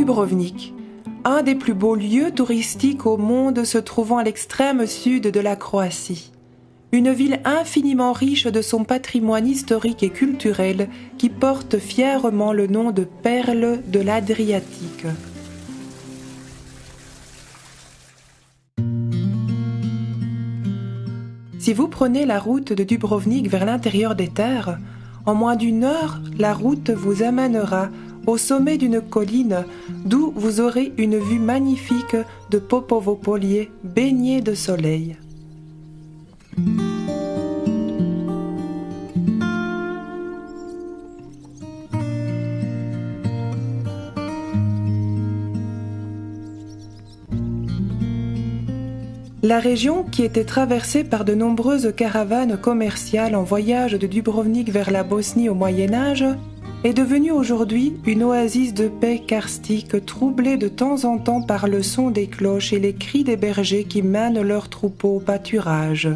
Dubrovnik, un des plus beaux lieux touristiques au monde se trouvant à l'extrême sud de la Croatie. Une ville infiniment riche de son patrimoine historique et culturel qui porte fièrement le nom de perle de l'Adriatique. Si vous prenez la route de Dubrovnik vers l'intérieur des terres, en moins d'une heure, la route vous amènera au sommet d'une colline d'où vous aurez une vue magnifique de Popovo Polje baigné de soleil. La région, qui était traversée par de nombreuses caravanes commerciales en voyage de Dubrovnik vers la Bosnie au Moyen-Âge, est devenue aujourd'hui une oasis de paix karstique troublée de temps en temps par le son des cloches et les cris des bergers qui mènent leurs troupeaux au pâturage.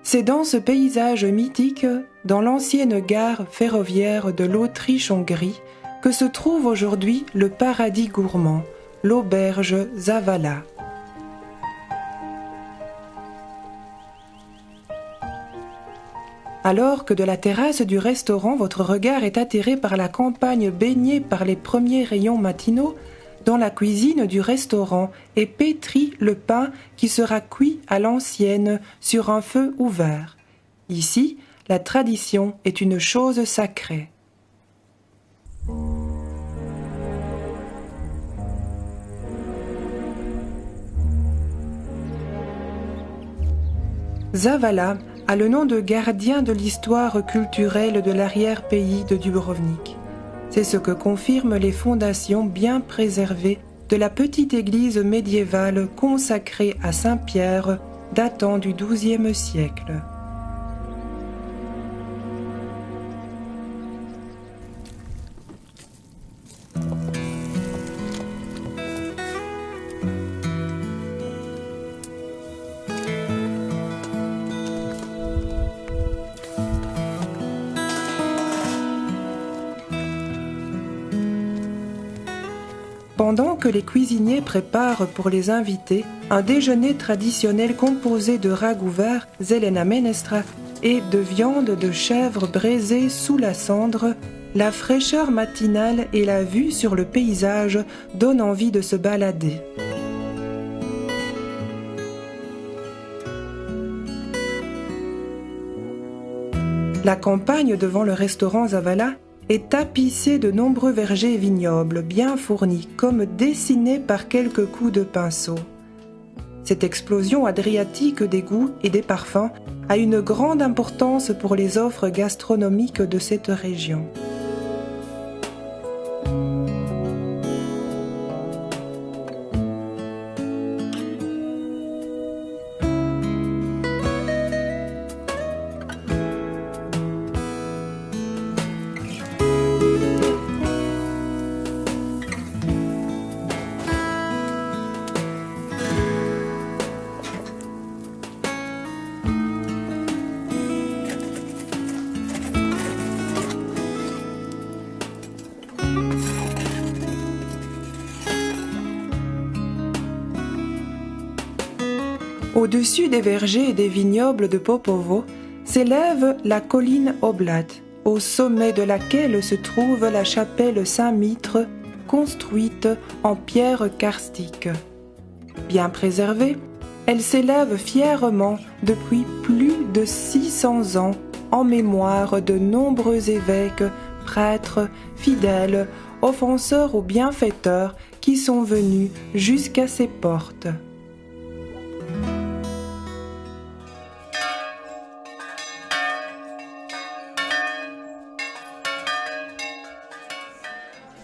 C'est dans ce paysage mythique, dans l'ancienne gare ferroviaire de l'Autriche-Hongrie, que se trouve aujourd'hui le paradis gourmand, l'auberge Zavala. Alors que de la terrasse du restaurant, votre regard est attiré par la campagne baignée par les premiers rayons matinaux, dans la cuisine du restaurant est pétri le pain qui sera cuit à l'ancienne sur un feu ouvert. Ici, la tradition est une chose sacrée. Zavala a le nom de gardien de l'histoire culturelle de l'arrière-pays de Dubrovnik. C'est ce que confirment les fondations bien préservées de la petite église médiévale consacrée à Saint-Pierre datant du XIIe siècle. Pendant que les cuisiniers préparent pour les invités un déjeuner traditionnel composé de ragoût vert, zelena menestra, et de viande de chèvre braisée sous la cendre, la fraîcheur matinale et la vue sur le paysage donnent envie de se balader. La campagne devant le restaurant Zavala est tapissée de nombreux vergers et vignobles bien fournis, comme dessinés par quelques coups de pinceau. Cette explosion adriatique des goûts et des parfums a une grande importance pour les offres gastronomiques de cette région. Au-dessus des vergers et des vignobles de Popovo s'élève la colline Oblat, au sommet de laquelle se trouve la chapelle Saint-Mitre, construite en pierre karstique. Bien préservée, elle s'élève fièrement depuis plus de 600 ans en mémoire de nombreux évêques, prêtres, fidèles, offenseurs ou bienfaiteurs qui sont venus jusqu'à ses portes.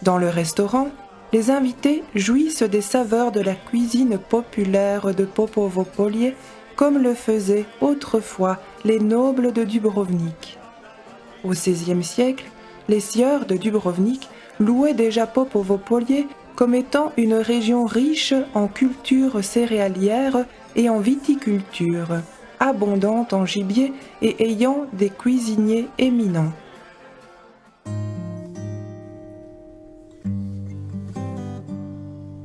Dans le restaurant, les invités jouissent des saveurs de la cuisine populaire de Popovo Polje, comme le faisaient autrefois les nobles de Dubrovnik. Au XVIe siècle, les sieurs de Dubrovnik louaient déjà Popovo Polje comme étant une région riche en culture céréalière et en viticulture, abondante en gibier et ayant des cuisiniers éminents.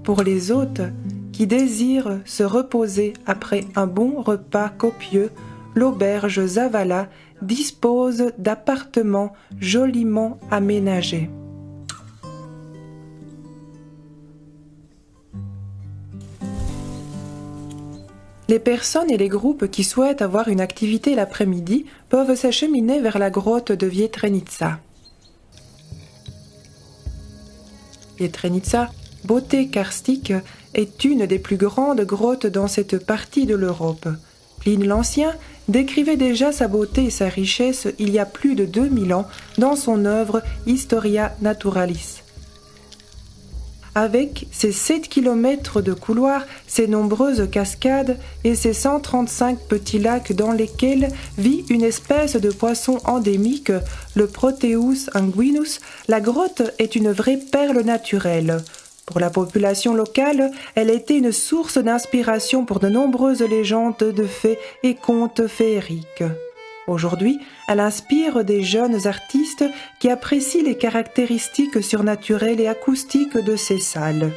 Pour les hôtes qui désirent se reposer après un bon repas copieux, l'auberge Zavala dispose d'appartements joliment aménagés. Les personnes et les groupes qui souhaitent avoir une activité l'après-midi peuvent s'acheminer vers la grotte de Vietrenica. Vietrenica, beauté karstique, est une des plus grandes grottes dans cette partie de l'Europe. Pline l'Ancien décrivait déjà sa beauté et sa richesse il y a plus de 2000 ans dans son œuvre Historia Naturalis. Avec ses 7 kilomètres de couloirs, ses nombreuses cascades et ses 135 petits lacs dans lesquels vit une espèce de poisson endémique, le Proteus anguinus, la grotte est une vraie perle naturelle. Pour la population locale, elle a été une source d'inspiration pour de nombreuses légendes de fées et contes féeriques. Aujourd'hui, elle inspire des jeunes artistes qui apprécient les caractéristiques surnaturelles et acoustiques de ces salles.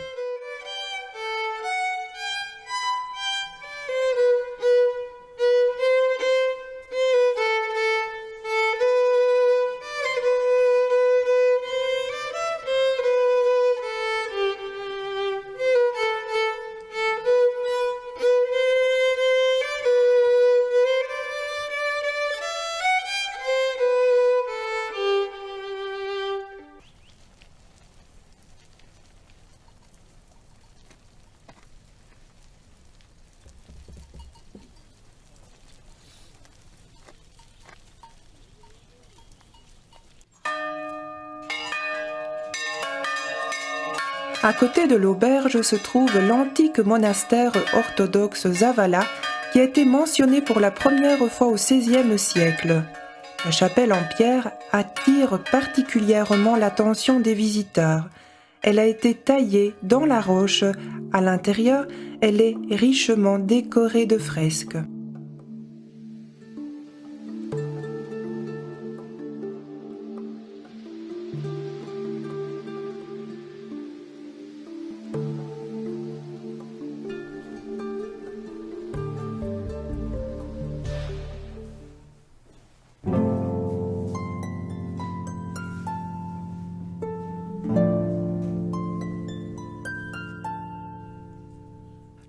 À côté de l'auberge se trouve l'antique monastère orthodoxe Zavala qui a été mentionné pour la première fois au XVIe siècle. La chapelle en pierre attire particulièrement l'attention des visiteurs. Elle a été taillée dans la roche. À l'intérieur, elle est richement décorée de fresques.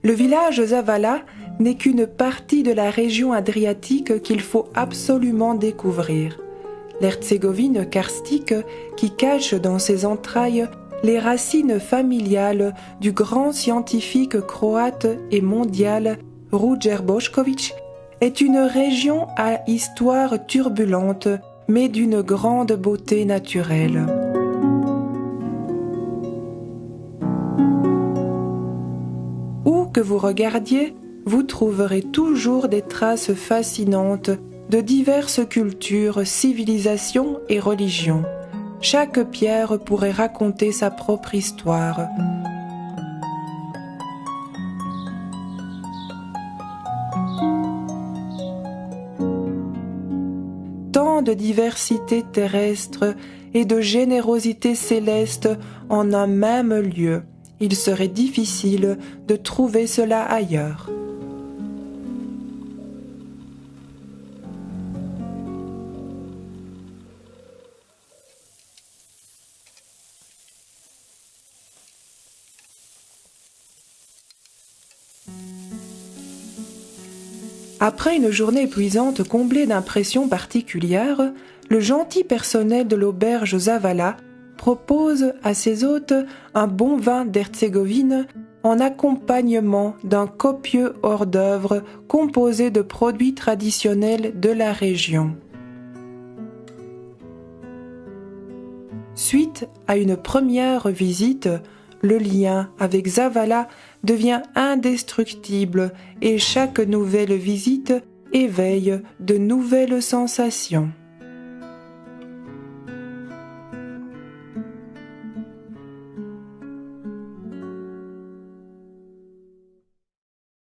Le village Zavala n'est qu'une partie de la région adriatique qu'il faut absolument découvrir. L'Herzégovine karstique qui cache dans ses entrailles les racines familiales du grand scientifique croate et mondial Ruđer Bošković est une région à histoire turbulente mais d'une grande beauté naturelle. Que vous regardiez, vous trouverez toujours des traces fascinantes de diverses cultures, civilisations et religions. Chaque pierre pourrait raconter sa propre histoire. Tant de diversité terrestre et de générosité céleste en un même lieu. Il serait difficile de trouver cela ailleurs. Après une journée épuisante comblée d'impressions particulières, le gentil personnel de l'auberge Zavala propose à ses hôtes un bon vin d'Herzégovine en accompagnement d'un copieux hors-d'œuvre composé de produits traditionnels de la région. Suite à une première visite, le lien avec Zavala devient indestructible et chaque nouvelle visite éveille de nouvelles sensations.